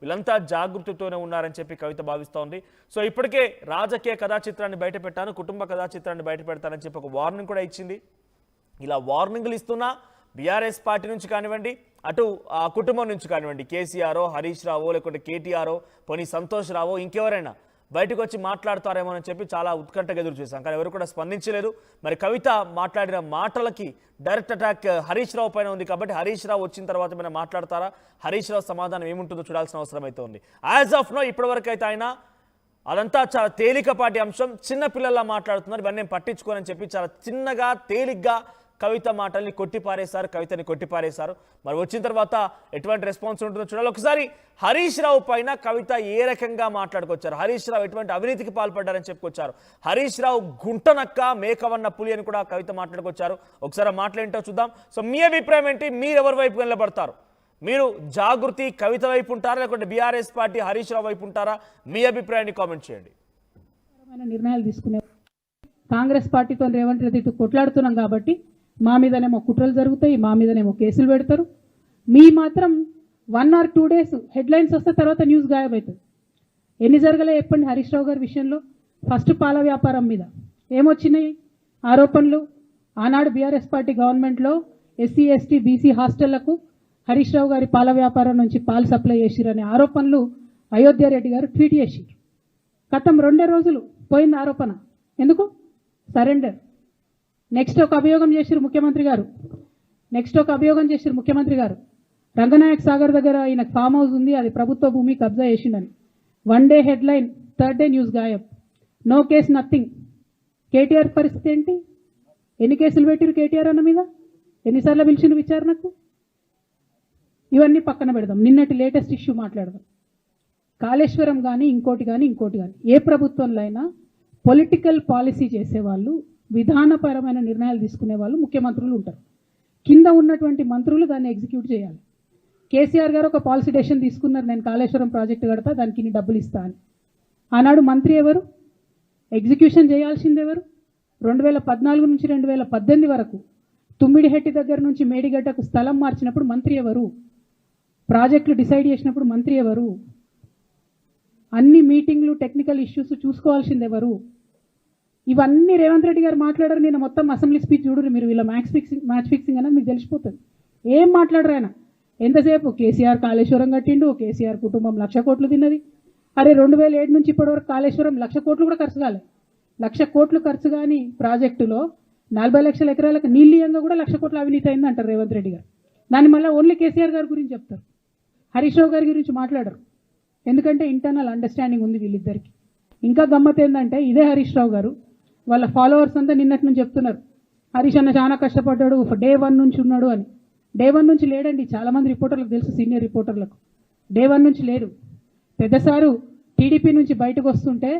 వీళ్ళంతా జాగృతితోనే ఉన్నారని చెప్పి కవిత భావిస్తోంది. సో ఇప్పటికే రాజకీయ కథా చిత్రాన్ని బయట పెట్టాను, కుటుంబ కథా చిత్రాన్ని బయట పెడతానని చెప్పి ఒక వార్నింగ్ కూడా ఇచ్చింది. ఇలా వార్నింగ్లు ఇస్తున్నా బీఆర్ఎస్ పార్టీ నుంచి కానివ్వండి, అటు ఆ కుటుంబం నుంచి కానివ్వండి, కేసీఆర్, హరీష్ రావు, లేకుంటే కేటీఆర్, పోనీ సంతోష్ రావు, ఇంకెవరైనా బయటకు వచ్చి మాట్లాడతారేమో అని చెప్పి చాలా ఉత్కంఠగా ఎదురు చూసాం. కానీ ఎవరు కూడా స్పందించలేదు. మరి కవిత మాట్లాడిన మాటలకి డైరెక్ట్ అటాక్ హరీష్ రావు పైన ఉంది కాబట్టి హరీష్ రావు వచ్చిన తర్వాత మీరు మాట్లాడతారా, హరీష్ రావు సమాధానం ఏముంటుందో చూడాల్సిన అవసరం అయితే ఉంది. యాజ్ ఆఫ్ నో ఇప్పటివరకు అయితే ఆయన అదంతా చాలా తేలికపాటి అంశం, చిన్న పిల్లల్లా మాట్లాడుతున్నారు, ఇవన్నీ పట్టించుకోనని చెప్పి చాలా చిన్నగా తేలిగ్గా కవిత మాటల్ని కొట్టిపారేశారు, కవితని కొట్టిపారేశారు. మరి వచ్చిన తర్వాత ఎటువంటి రెస్పాన్స్ ఉంటుందో చూడాలి. ఒకసారి హరీష్ రావు పైన కవిత ఏ రకంగా మాట్లాడుకొచ్చారు, హరీష్ రావు ఎటువంటి అవినీతికి పాల్పడ్డారని చెప్పుకొచ్చారు, హరీష్ రావు గుంటనక్క మేకవన్న పులి అని కూడా కవిత మాట్లాడుకొచ్చారు. ఒకసారి మాట్లాడింటో చూద్దాం. సో మీ అభిప్రాయం ఏంటి, మీరు ఎవరి వైపు నిలబడతారు? మీరు జాగృతి కవిత వైపు ఉంటారా, లేకుంటే బీఆర్ఎస్ పార్టీ హరీష్ రావు వైపు ఉంటారా? మీ అభిప్రాయాన్ని కామెంట్ చేయండి. నిర్ణయాలు తీసుకునే కాంగ్రెస్ పార్టీతో రేవంత్ రెడ్డి కొట్లాడుతున్నాం కాబట్టి మా మీదనేమో కుట్రలు జరుగుతాయి, మా మీదనేమో కేసులు పెడతారు. మీ మాత్రం 1 or 2 days హెడ్లైన్స్ వస్తే తర్వాత న్యూస్ గాయబవుతుంది. ఎన్ని జరగలే చెప్పండి హరీష్ రావు గారి విషయంలో. ఫస్ట్ పాల వ్యాపారం మీద ఏమొచ్చినాయి ఆరోపణలు. ఆనాడు బీఆర్ఎస్ పార్టీ గవర్నమెంట్లో SC ST BC హాస్టళ్లకు Harish Rao గారి పాల వ్యాపారం నుంచి పాలు సప్లై చేసిరనే ఆరోపణలు అయోధ్య రెడ్డి గారు ట్వీట్ చేసిరు. గతం 2 రోజులు పోయింది ఆరోపణ. ఎందుకు? సరెండర్. నెక్స్ట్ ఒక అభియోగం చేసిరు ముఖ్యమంత్రి గారు రంగనాయక్ సాగర్ దగ్గర ఈయన ఫామ్ హౌస్ ఉంది, అది ప్రభుత్వ భూమి కబ్జా చేసిండని. 1 day headline, 3rd day news గాయబ్. No case, nothing. కేటీఆర్ పరిస్థితి ఏంటి? ఎన్ని కేసులు పెట్టిరు కేటీఆర్ అన్న మీద? ఎన్నిసార్లు పిలిచిండు విచారణకు? ఇవన్నీ పక్కన పెడదాం. నిన్నటి లేటెస్ట్ ఇష్యూ మాట్లాడదాం. కాళేశ్వరం కానీ ఇంకోటి కానీ ఏ ప్రభుత్వంలో అయినా పొలిటికల్ పాలసీ చేసేవాళ్ళు, విధానపరమైన నిర్ణయాలు తీసుకునే వాళ్ళు ముఖ్యమంత్రులు ఉంటారు. కింద ఉన్నటువంటి మంత్రులు దాన్ని ఎగ్జిక్యూట్ చేయాలి. కేసీఆర్ గారు ఒక పాలసీ డెసిషన్ తీసుకున్నారు, నేను కాళేశ్వరం ప్రాజెక్టు కడతా, దానికి ఇన్ని డబ్బులు ఇస్తా అని. ఆనాడు మంత్రి ఎవరు? ఎగ్జిక్యూషన్ చేయాల్సింది ఎవరు? 2014 నుంచి 2018 వరకు తుమ్మిడిహెట్టి దగ్గర నుంచి మేడిగడ్డకు స్థలం మార్చినప్పుడు మంత్రి ఎవరు? ప్రాజెక్టులు డిసైడ్ చేసినప్పుడు మంత్రి ఎవరు? అన్ని మీటింగ్లు టెక్నికల్ ఇష్యూస్ చూసుకోవాల్సింది ఎవరు? ఇవన్నీ రేవంత్ రెడ్డి గారు మాట్లాడారు. నేను మొత్తం అసెంబ్లీ స్పీచ్ చూడరు మీరు, వీళ్ళ మ్యాచ్ ఫిక్సింగ్ అనేది మీకు తెలిసిపోతుంది. ఏం మాట్లాడరు ఆయన. ఎంతసేపు కేసీఆర్ కాళేశ్వరం కట్టిండు, కేసీఆర్ కుటుంబం 1,00,000 కోట్లు తిన్నది. అరే 2007 నుంచి ఇప్పటివరకు కాళేశ్వరం 1,00,000 కోట్లు కూడా ఖర్చు కాలేదు. 1,00,000 కోట్లు ఖర్చు కాని ప్రాజెక్టులో 40 లక్షల ఎకరాలకు నీళ్ళియంగా కూడా 1,00,000 కోట్ల అవినీతి అయింది అంటారు రేవంత్ రెడ్డి గారు. దాన్ని మళ్ళీ ఓన్లీ కేసీఆర్ గారి గురించి చెప్తారు, హరీష్ రావు గారి గురించి మాట్లాడరు. ఎందుకంటే ఇంటర్నల్ అండర్స్టాండింగ్ ఉంది వీళ్ళిద్దరికి. ఇంకా గమ్మత్ ఏంటంటే ఇదే హరీష్ రావు గారు వాళ్ళ ఫాలోవర్స్ అంతా నిన్నటి నుంచి చెప్తున్నారు, హరీష్ అన్న చాలా కష్టపడ్డాడు, డే 1 నుంచి ఉన్నాడు అని. డే 1 నుంచి లేడండి. చాలామంది రిపోర్టర్లకు తెలుసు, సీనియర్ రిపోర్టర్లకు. డే 1 నుంచి లేడు. పెద్దసారు టీడీపీ నుంచి బయటకు వస్తుంటే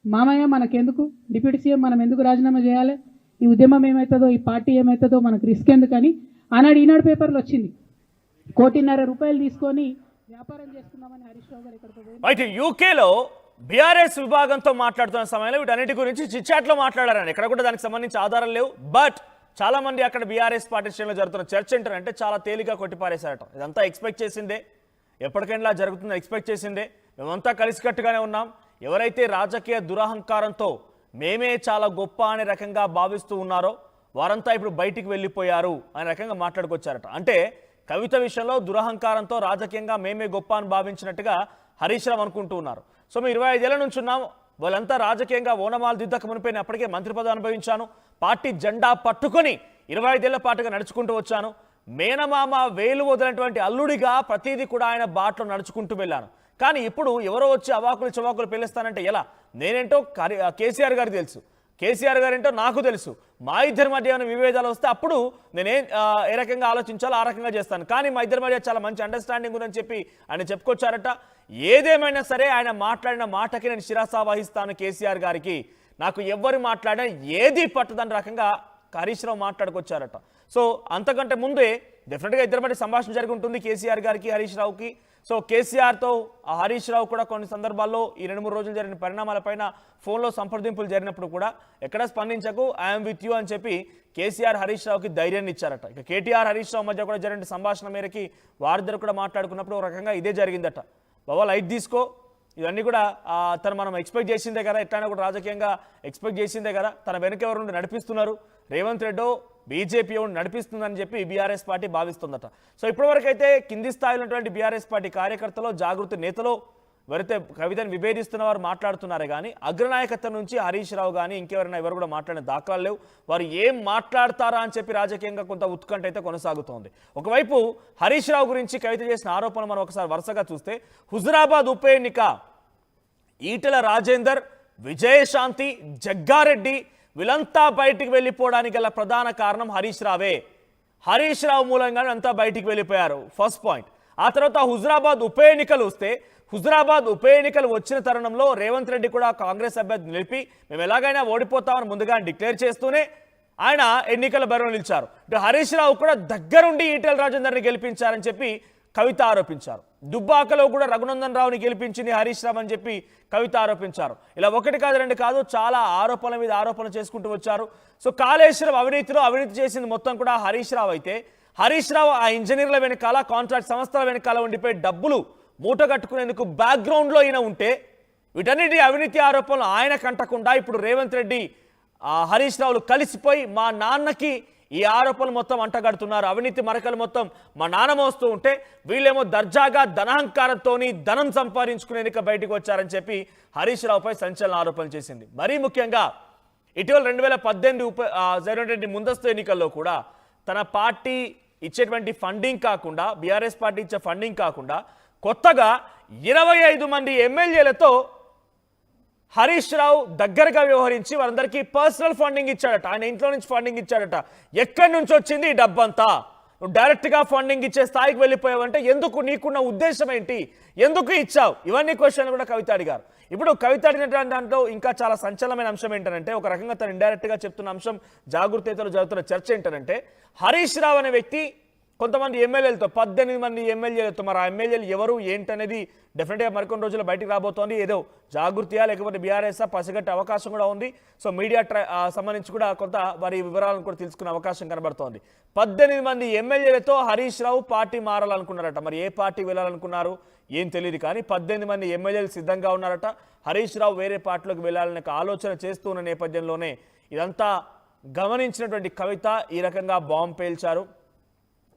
మామయ్య మనకెందుకు, డిప్యూటీ సీఎం మనం ఎందుకు రాజీనామా చేయాలి, ఈ ఉద్యమం ఏమవుతుందో, ఈ పార్టీ ఏమవుతుందో, మనకు రిస్క్ ఎందుకని ఆనాడు ఈనాడు పేపర్లు వచ్చింది. 1,50,00,000 రూపాయలు తీసుకొని వ్యాపారం చేసుకుందామని హరీష్ రావు గారు ఇక్కడ యూకేలో బీఆర్ఎస్ విభాగంతో మాట్లాడుతున్న సమయంలో వీటన్నిటి గురించి చిట్చాట్లో మాట్లాడారని ఎక్కడ కూడా దానికి సంబంధించి ఆధారాలు లేవు. బట్ చాలా మంది అక్కడ బీఆర్ఎస్ పార్టీ శ్రేణిలో జరుగుతున్న చర్చ ఏంటంటే చాలా తేలిగా కొట్టిపారేశారట. ఇదంతా ఎక్స్పెక్ట్ చేసిందే, ఎప్పటికైనా జరుగుతుందో ఎక్స్పెక్ట్ చేసిందే. మేమంతా కలిసికట్టుగానే ఉన్నాం. ఎవరైతే రాజకీయ దురహంకారంతో మేమే చాలా గొప్ప అనే రకంగా భావిస్తూ ఉన్నారో వారంతా ఇప్పుడు బయటికి వెళ్ళిపోయారు అనే రకంగా మాట్లాడుకొచ్చారట. అంటే కవిత విషయంలో దురహంకారంతో రాజకీయంగా మేమే గొప్ప అని భావించినట్టుగా హరీష్ రావు అనుకుంటూ ఉన్నారు. సో మేము 25 ఏళ్ల నుంచి ఉన్నాం, వాళ్ళంతా రాజకీయంగా ఓనమాలు దిద్దక మునిపోయిన అప్పటికే మంత్రి పదవి అనుభవించాను, పార్టీ జెండా పట్టుకొని 25 ఏళ్ల పాటుగా నడుచుకుంటూ వచ్చాను, మేనమామ వేలు వదిలినటువంటి అల్లుడిగా ప్రతిదీ కూడా ఆయన బాటలో నడుచుకుంటూ వెళ్ళాను. కానీ ఇప్పుడు ఎవరో వచ్చి అవాకులు చవాకులు పిలుస్తానంటే ఎలా? నేనేంటో కేసీఆర్ గారికి తెలుసు, కేసీఆర్ గారు ఏంటో నాకు తెలుసు. మా ఇద్దరి మధ్య ఏమైనా విభేదాలు వస్తే అప్పుడు నేనే ఏ రకంగా ఆలోచించాలో ఆ రకంగా చేస్తాను. కానీ మా ఇద్దరి మధ్య చాలా మంచి అండర్స్టాండింగ్ ఉందని చెప్పి ఆయన చెప్పుకొచ్చారట. ఏదేమైనా సరే ఆయన మాట్లాడిన మాటకి నేను శిరస వహిస్తాను కేసీఆర్ గారికి, నాకు ఎవ్వరు మాట్లాడినా ఏది పట్టదని రకంగా హరీష్ రావు మాట్లాడుకొచ్చారట. సో అంతకంటే ముందే డెఫినెట్గా ఇద్దరి మధ్య సంభాషణ జరిగి ఉంటుంది కేసీఆర్ గారికి హరీష్ రావుకి. సో కేసీఆర్తో హరీష్ రావు కూడా కొన్ని సందర్భాల్లో ఈ 2-3 రోజులు జరిగిన పరిణామాలపైన ఫోన్లో సంప్రదింపులు జరిగినప్పుడు కూడా ఎక్కడ స్పందించకు, ఐఎమ్ విత్ యూ అని చెప్పి కేసీఆర్ హరీష్ రావుకి ధైర్యాన్ని ఇచ్చారట. ఇక కేటీఆర్ హరీష్ రావు మధ్య కూడా జరిగిన సంభాషణ మేరకి వారిద్దరు కూడా మాట్లాడుకున్నప్పుడు ఒక రకంగా ఇదే జరిగిందట. బాబా లైట్ తీసుకో, ఇవన్నీ కూడా తను మనం ఎక్స్పెక్ట్ చేసిందే కదా, ఎట్లయినా కూడా రాజకీయంగా ఎక్స్పెక్ట్ చేసిందే కదా, తన వెనక ఎవరు నుండి నడిపిస్తున్నారు, రేవంత్ రెడ్డో బీజేపీ నడిపిస్తుందని చెప్పి బీఆర్ఎస్ పార్టీ భావిస్తుందట. సో ఇప్పటివరకు అయితే కింది స్థాయిలో ఉన్నటువంటి బీఆర్ఎస్ పార్టీ కార్యకర్తలు, జాగృతి నేతలు ఎవరైతే కవితను విభేదిస్తున్న వారు మాట్లాడుతున్నారే కానీ అగ్రనాయకత్వం నుంచి హరీష్ రావు కానీ ఇంకెవరైనా ఎవరు కూడా మాట్లాడిన దాఖలాలు లేవు. వారు ఏం మాట్లాడతారా అని చెప్పి రాజకీయంగా కొంత ఉత్కంఠ అయితే కొనసాగుతోంది. ఒకవైపు హరీష్ రావు గురించి కవిత చేసిన ఆరోపణలు మనం ఒకసారి వరుసగా చూస్తే, హుజురాబాద్ ఉప ఎన్నిక ఈటెల రాజేందర్, విజయశాంతి, జగ్గారెడ్డి వీళ్ళంతా బయటికి వెళ్ళిపోవడానికి గల ప్రధాన కారణం హరీష్ రావే. హరీష్ రావు మూలంగానే అంతా బయటికి వెళ్ళిపోయారు, ఫస్ట్ పాయింట్. ఆ తర్వాత హుజురాబాద్ ఉప ఎన్నికలు వస్తే, హుజురాబాద్ ఉప ఎన్నికలు వచ్చిన తరుణంలో రేవంత్ రెడ్డి కూడా కాంగ్రెస్ అభ్యర్థి నిలిపి మేము ఎలాగైనా ఓడిపోతామని ముందుగా డిక్లేర్ చేస్తూనే ఆయన ఎన్నికల బరిలో నిలిచారు. ఇటు హరీష్ రావు కూడా దగ్గరుండి ఈటెల రాజేందర్ని గెలిపించారని చెప్పి కవిత ఆరోపించారు. దుబ్బాకలో కూడా రఘునందన్ రావుని గెలిపించింది హరీష్ రావు అని చెప్పి కవిత ఆరోపించారు. ఇలా ఒకటి కాదు రెండు కాదు చాలా ఆరోపణల మీద ఆరోపణలు చేసుకుంటూ వచ్చారు. సో కాళేశ్వరం అవినీతి చేసింది మొత్తం కూడా హరీష్ రావు అయితే, హరీష్ రావు ఆ ఇంజనీర్ల వెనకాల, కాంట్రాక్ట్ సంస్థల వెనకాల ఉండిపోయి డబ్బులు మూట కట్టుకునేందుకు బ్యాక్గ్రౌండ్లో ఈయన ఉంటే, వీటన్నిటి అవినీతి ఆరోపణలు ఆయన కంటకుండా ఇప్పుడు రేవంత్ రెడ్డి హరీష్ రావులు కలిసిపోయి మా నాన్నకి ఈ ఆరోపణలు మొత్తం అంటగడుతున్నారు, అవినీతి మరకలు మొత్తం మా నాన్న మోస్తూ ఉంటే వీళ్ళేమో దర్జాగా ధనాహంకారంతోని ధనం సంపాదించుకునేందుకు బయటకు వచ్చారని చెప్పి హరీష్ రావుపై సంచలన ఆరోపణలు చేసింది. మరీ ముఖ్యంగా ఇటీవల 2018 జరిగినటువంటి ముందస్తు ఎన్నికల్లో కూడా తన పార్టీ ఇచ్చేటువంటి ఫండింగ్ కాకుండా, బీఆర్ఎస్ పార్టీ ఇచ్చే ఫండింగ్ కాకుండా కొత్తగా 25 మంది ఎమ్మెల్యేలతో హరీష్ రావు దగ్గరగా వ్యవహరించి వారందరికీ పర్సనల్ ఫండింగ్ ఇచ్చాడట, ఆయన ఇంట్లో నుంచి ఫండింగ్ ఇచ్చాడట. ఎక్కడి నుంచి వచ్చింది ఈ డబ్బంతా? నువ్వు డైరెక్ట్గా ఫండింగ్ ఇచ్చే స్థాయికి వెళ్ళిపోయావంటే ఎందుకు, నీకున్న ఉద్దేశం ఏంటి, ఎందుకు ఇచ్చావు? ఇవన్నీ క్వశ్చన్లు కూడా కవిత అడిగారు. ఇప్పుడు కవిత అడిగినటువంటి దాంట్లో ఇంకా చాలా సంచలనమైన అంశం ఏంటంటే, ఒక రకంగా తను ఇండైరెక్ట్గా చెప్తున్న అంశం, జాగృతేతలు జరుగుతున్న చర్చ ఏంటంటే, హరీష్ రావు అనే వ్యక్తి కొంతమంది ఎమ్మెల్యేలతో 18 మంది ఎమ్మెల్యేలతో, మరి ఆ ఎమ్మెల్యేలు ఎవరు ఏంటనేది డెఫినెట్గా మరికొన్ని రోజుల్లో బయటకు రాబోతోంది. ఏదో జాగృతియా లేకపోతే బీఆర్ఎస్ పసిగట్టే అవకాశం కూడా ఉంది. సో మీడియా సంబంధించి కూడా కొంత వారి వివరాలను కూడా తెలుసుకునే అవకాశం కనబడుతోంది. 18 మంది ఎమ్మెల్యేలతో హరీష్ రావు పార్టీ మారాలనుకున్నారట. మరి ఏ పార్టీ వెళ్ళాలనుకున్నారు ఏం తెలియదు, కానీ 18 మంది ఎమ్మెల్యేలు సిద్ధంగా ఉన్నారట. హరీష్ రావు వేరే పార్టీలోకి వెళ్ళాలనే ఆలోచన చేస్తూ ఉన్న నేపథ్యంలోనే ఇదంతా గమనించినటువంటి కవిత ఈ రకంగా బాంబు పేల్చారు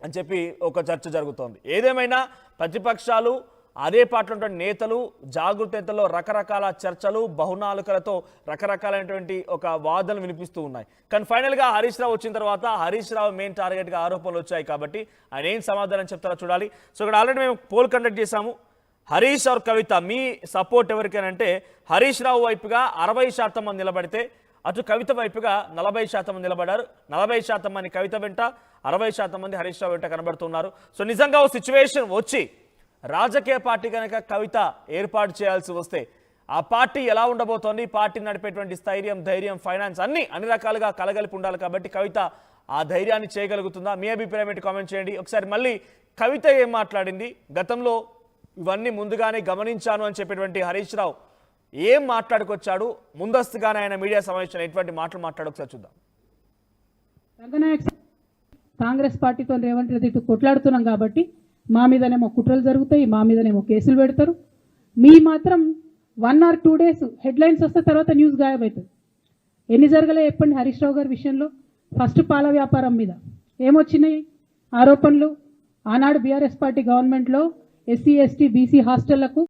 అని చెప్పి ఒక చర్చ జరుగుతోంది. ఏదేమైనా ప్రతిపక్షాలు, అదే పార్టీలో నేతలు, జాగృతలో రకరకాల చర్చలు, బహునాలుకలతో రకరకాలైనటువంటి ఒక వాదనలు వినిపిస్తూ ఉన్నాయి. కానీ ఫైనల్గా హరీష్ రావు వచ్చిన తర్వాత హరీష్ రావు మెయిన్ టార్గెట్గా ఆరోపణలు వచ్చాయి కాబట్టి ఆయన ఏం సమాధానం చెప్తారో చూడాలి. సో ఇక్కడ ఆల్రెడీ మేము పోల్ కండక్ట్ చేశాము. హరీష్ ఆర్ కవిత, మీ సపోర్ట్ ఎవరికైనా హరీష్ రావు వైపుగా 60% మంది నిలబడితే, అటు కవిత వైపుగా 40% మంది నిలబడ్డారు. 40% మంది కవిత వెంట, 60% మంది హరీష్ రావు వెంట కనబడుతున్నారు. సో నిజంగా ఓ సిచ్యువేషన్ వచ్చి రాజకీయ పార్టీ కనుక కవిత ఏర్పాటు చేయాల్సి వస్తే ఆ పార్టీ ఎలా ఉండబోతోంది, పార్టీ నడిపేటువంటి స్థైర్యం, ధైర్యం, ఫైనాన్స్ అన్ని రకాలుగా కలగలిపి ఉండాలి. కాబట్టి కవిత ఆ ధైర్యాన్ని చేయగలుగుతుందా? మీ అభిప్రాయం ఏంటి కామెంట్ చేయండి. ఒకసారి మళ్ళీ కవిత ఏం మాట్లాడింది, గతంలో ఇవన్నీ ముందుగానే గమనించాను అని చెప్పేటువంటి హరీష్ రావు ఏం మాట్లాడుకొచ్చాడు, ముందస్తుగానే ఆయన మీడియా సమావేశంలో ఎటువంటి మాటలు మాట్లాడు ఒకసారి చూద్దాం. రంగనాయక్ కాంగ్రెస్ పార్టీతో రేవంత్ రెడ్డి కొట్లాడుతున్నాం కాబట్టి మా మీదనేమో కుట్రలు జరుగుతాయి, మా మీదనేమో కేసులు పెడతారు. మీ మాత్రం 1 or 2 days హెడ్లైన్స్ వస్తే తర్వాత న్యూస్ గాయబవుతుంది. ఎన్ని జరగలే చెప్పండి హరీష్ రావు గారి విషయంలో. ఫస్ట్ పాల వ్యాపారం మీద ఏమొచ్చినాయి ఆరోపణలు. ఆనాడు బీఆర్ఎస్ పార్టీ గవర్నమెంట్లో SC ST BC హాస్టళ్లకు